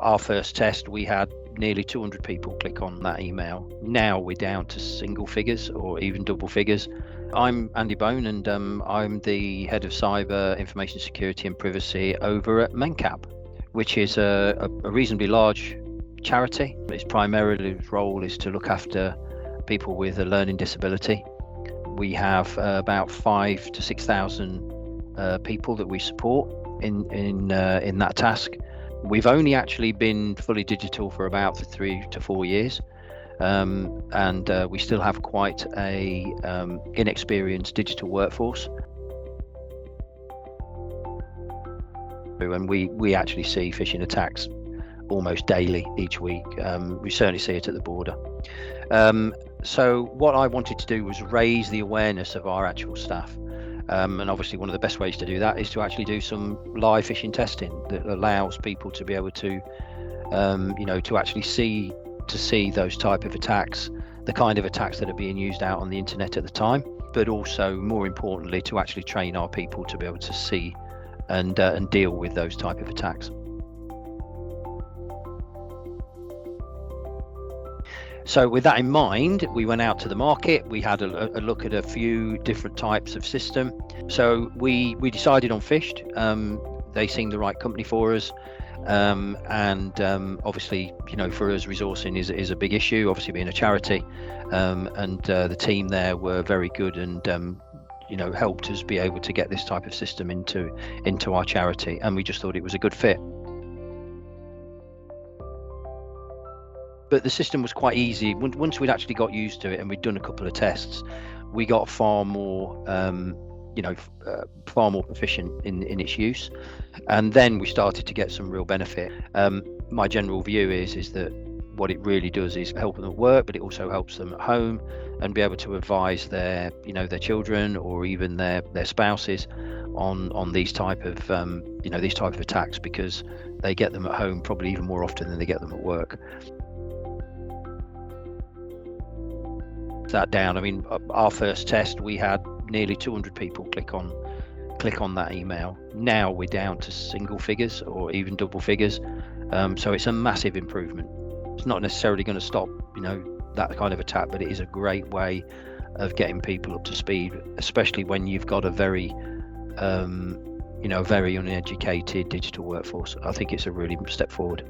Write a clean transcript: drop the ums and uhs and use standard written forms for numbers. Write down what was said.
our first test, we had nearly 200 people click on that email. Now we're down to single figures or even double figures. I'm Andy Bone, and I'm the head of cyber information security and privacy over at Mencap, which is a reasonably large charity. Its primary role is to look after people with a learning disability. We have about 5,000 to 6,000 people that we support in that task. We've only actually been fully digital for about 3 to 4 years, and we still have quite a inexperienced digital workforce. And we actually see phishing attacks almost daily each week. We certainly see it at the border. So what I wanted to do was raise the awareness of our actual staff. And obviously one of the best ways to do that is to actually do some live phishing testing that allows people to be able to, to actually see those type of attacks, the kind of attacks that are being used out on the internet at the time, but also more importantly to actually train our people to be able to see and deal with those type of attacks. So with that in mind, we went out to the market. We had a look at a few different types of system. So we decided on Phished. They seemed the right company for us. And obviously, for us, resourcing is a big issue, obviously being a charity. And the team there were very good and, helped us be able to get this type of system into our charity. And we just thought it was a good fit. But the system was quite easy. Once we'd actually got used to it and we'd done a couple of tests, we got far more proficient in its use. And then we started to get some real benefit. My general view is that what it really does is help them at work, but it also helps them at home and be able to advise their children or even their spouses on these type of attacks, because they get them at home probably even more often than they get them at work. That down. I mean, our first test, we had nearly 200 people click on that email. Now we're down to single figures or even double figures. So it's a massive improvement. It's not necessarily going to stop, that kind of attack, but it is a great way of getting people up to speed, especially when you've got a very uneducated digital workforce. I think it's a really step forward.